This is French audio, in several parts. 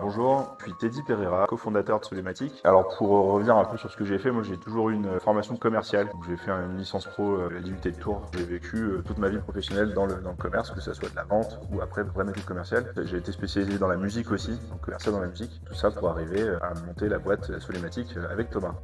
Bonjour, je suis Teddy Pereira, cofondateur de Solématique. Alors pour revenir un peu sur ce que j'ai fait, moi j'ai toujours eu une formation commerciale. Donc, j'ai fait une licence pro à l'IUT de Tours. J'ai vécu toute ma vie professionnelle dans le commerce, que ce soit de la vente ou après de vraie métier commercial. J'ai été spécialisé dans la musique aussi, donc commercial dans la musique. Tout ça pour arriver à monter la boîte Solématique avec Thomas.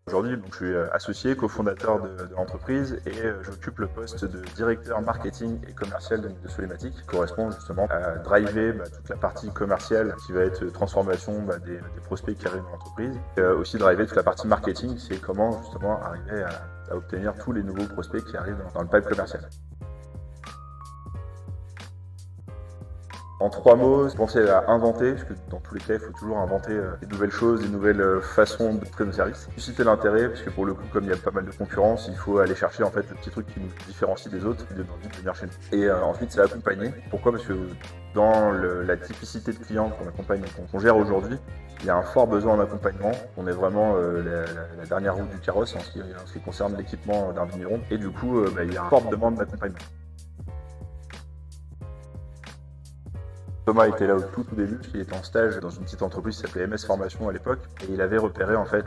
Aujourd'hui, je suis associé, cofondateur de l'entreprise et j'occupe le poste de directeur marketing et commercial de Solématique, qui correspond justement à driver toute la partie commerciale qui va être transformation des prospects qui arrivent dans l'entreprise. Aussi driver toute la partie marketing, c'est comment justement arriver à obtenir tous les nouveaux prospects qui arrivent dans le pipe commercial. En 3 mots, je pensais à inventer, parce que dans tous les cas, il faut toujours inventer des nouvelles choses, des nouvelles façons de créer nos services. Susciter l'intérêt, parce que pour le coup, comme il y a pas mal de concurrence, il faut aller chercher en fait le petit truc qui nous différencie des autres, qui donne envie de venir chez nous. Et ensuite, c'est accompagner. Pourquoi? Parce que dans la typicité de clients qu'on accompagne, qu'on gère aujourd'hui, il y a un fort besoin en accompagnement. On est vraiment la dernière roue du carrosse en ce qui concerne l'équipement d'un vigneron. Et du coup, il y a une forte demande d'accompagnement. Thomas était là au tout début, parce qu'il était en stage dans une petite entreprise qui s'appelait MS Formation à l'époque, et il avait repéré en fait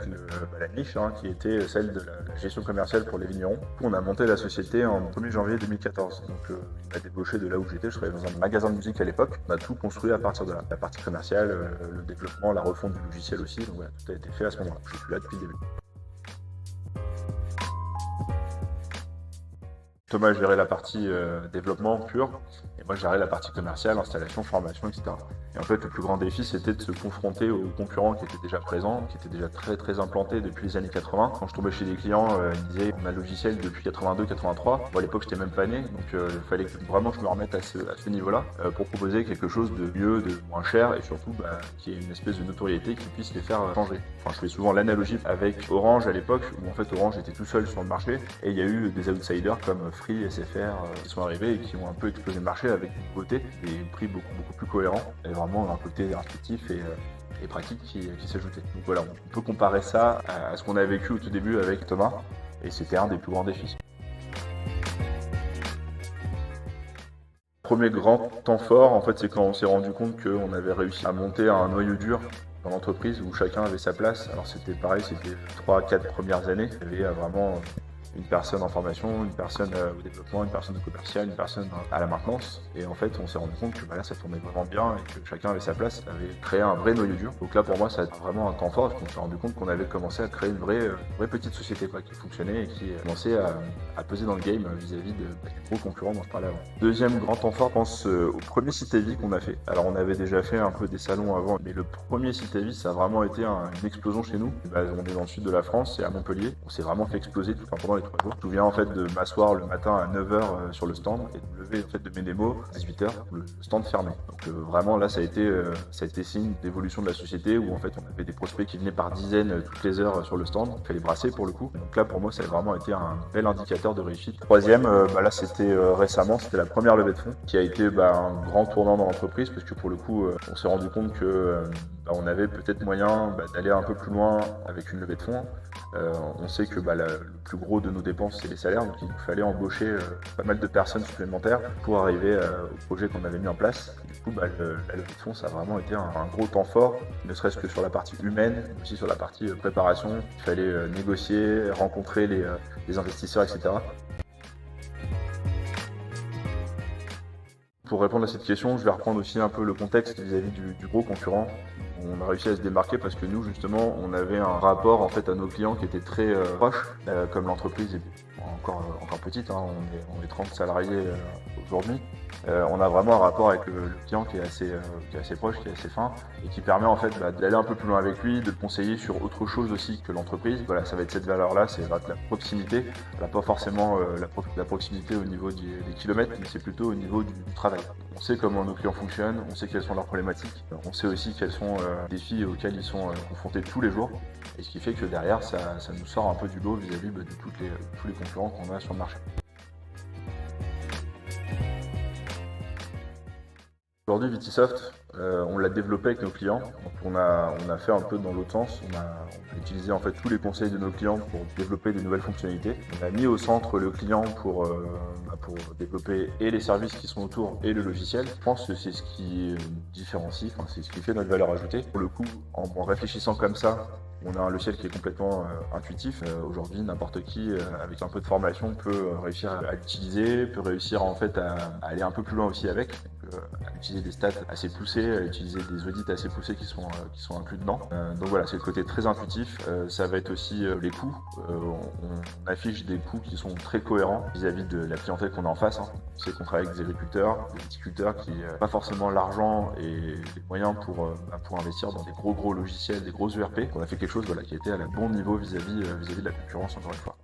la niche qui était celle de la gestion commerciale pour les vignerons. Du coup, on a monté la société en 1er janvier 2014. Donc il m'a débauché de là où j'étais, je travaillais dans un magasin de musique à l'époque. On a tout construit à partir de là. La partie commerciale, le développement, la refonte du logiciel aussi, donc voilà, tout a été fait à ce moment-là. Je suis là depuis le début. Thomas gérait la partie développement pur, et moi gérais la partie commerciale, installation, formation, etc. Et en fait, le plus grand défi, c'était de se confronter aux concurrents qui étaient déjà présents, qui étaient déjà très implantés depuis les années 80. Quand je tombais chez des clients, ils me disaient on a le logiciel depuis 82, 83. Moi, à l'époque, j'étais même pas né, donc il fallait que vraiment je me remette à ce niveau-là pour proposer quelque chose de mieux, de moins cher, et surtout qui ait une espèce de notoriété qui puisse les faire changer. Enfin, je fais souvent l'analogie avec Orange à l'époque, où en fait Orange était tout seul sur le marché, et il y a eu des outsiders comme Free, SFR qui sont arrivés et qui ont un peu explosé le marché avec une beauté, des prix beaucoup plus cohérents, et vraiment un côté intuitif et pratique qui s'ajoutait. Donc voilà, on peut comparer ça à ce qu'on a vécu au tout début avec Thomas, et c'était un des plus grands défis. Premier grand temps fort, en fait, c'est quand on s'est rendu compte qu'on avait réussi à monter un noyau dur dans l'entreprise où chacun avait sa place. Alors c'était pareil, c'était 3-4 premières années. Il y avait vraiment une personne en formation, une personne au développement, une personne au commercial, une personne à la maintenance. Et en fait, on s'est rendu compte que là, ça tournait vraiment bien et que chacun avait sa place, avait créé un vrai noyau dur. Donc là, pour moi, ça a été vraiment un temps fort parce qu'on s'est rendu compte qu'on avait commencé à créer une vraie petite société qui fonctionnait et qui commençait à peser dans le game vis-à-vis des gros concurrents dont je parlais avant. Deuxième grand temps fort, je pense au premier site à vie qu'on a fait. Alors, on avait déjà fait un peu des salons avant, mais le premier site à vie, ça a vraiment été une explosion chez nous. On est dans le sud de la France, c'est à Montpellier. On s'est vraiment fait exploser pendant les 3 jours. Je me souviens en fait de m'asseoir le matin à 9h sur le stand et de me lever en fait de mes démos à 18h, le stand fermé. Donc vraiment là ça a été signe d'évolution de la société où en fait on avait des prospects qui venaient par dizaines toutes les heures sur le stand. Il fallait brasser pour le coup. Donc là pour moi ça a vraiment été un bel indicateur de réussite. Troisième, là c'était récemment, c'était la première levée de fonds qui a été un grand tournant dans l'entreprise parce que pour le coup on s'est rendu compte que on avait peut-être moyen d'aller un peu plus loin avec une levée de fonds. On sait que le plus gros de nos dépenses c'est les salaires, donc il nous fallait embaucher pas mal de personnes supplémentaires pour arriver au projet qu'on avait mis en place. Du coup la levée de fonds ça a vraiment été un gros temps fort, ne serait-ce que sur la partie humaine, mais aussi sur la partie préparation. Il fallait négocier, rencontrer les investisseurs, etc. Pour répondre à cette question, je vais reprendre aussi un peu le contexte vis-à-vis du gros concurrent. On a réussi à se démarquer parce que nous, justement, on avait un rapport en fait à nos clients qui était très proche, comme l'entreprise est encore petite, on est 30 salariés aujourd'hui. On a vraiment un rapport avec le client qui est assez proche, qui est assez fin et qui permet en fait d'aller un peu plus loin avec lui, de le conseiller sur autre chose aussi que l'entreprise. Voilà, ça va être cette valeur-là, c'est la proximité. Elle n'a pas forcément la proximité au niveau des kilomètres, mais c'est plutôt au niveau du travail. On sait comment nos clients fonctionnent, on sait quelles sont leurs problématiques, on sait aussi quels sont les défis auxquels ils sont confrontés tous les jours. Et ce qui fait que derrière, ça nous sort un peu du lot vis-à-vis de tous les concurrents qu'on a sur le marché. Aujourd'hui, Vitisoft, on l'a développé avec nos clients. Donc on a fait un peu dans l'autre sens. On a utilisé en fait tous les conseils de nos clients pour développer des nouvelles fonctionnalités. On a mis au centre le client pour développer et les services qui sont autour et le logiciel. Je pense que c'est ce qui différencie, enfin, c'est ce qui fait notre valeur ajoutée. Pour le coup, en réfléchissant comme ça, on a un logiciel qui est complètement intuitif. Aujourd'hui, n'importe qui, avec un peu de formation, peut réussir à l'utiliser, peut réussir en fait à aller un peu plus loin aussi avec. À utiliser des stats assez poussées, à utiliser des audits assez poussés qui sont inclus dedans. Donc voilà, c'est le côté très intuitif. Ça va être aussi les coûts. On affiche des coûts qui sont très cohérents vis-à-vis de la clientèle qu'on a en face. C'est qu'on travaille avec des agriculteurs, des viticulteurs qui n'ont pas forcément l'argent et les moyens pour investir dans des gros logiciels, des gros ERP. On a fait quelque chose qui était à un bon niveau vis-à-vis de la concurrence, encore une fois.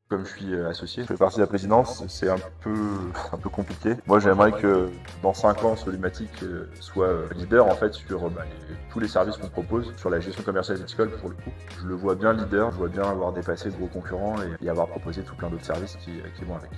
Comme je suis associé, je fais partie de la présidence, c'est un peu compliqué. Moi, j'aimerais que dans 5 ans, Solimatic soit leader en fait sur tous les services qu'on propose, sur la gestion commerciale viticole pour le coup. Je le vois bien leader, je vois bien avoir dépassé de gros concurrents et avoir proposé tout plein d'autres services qui vont avec.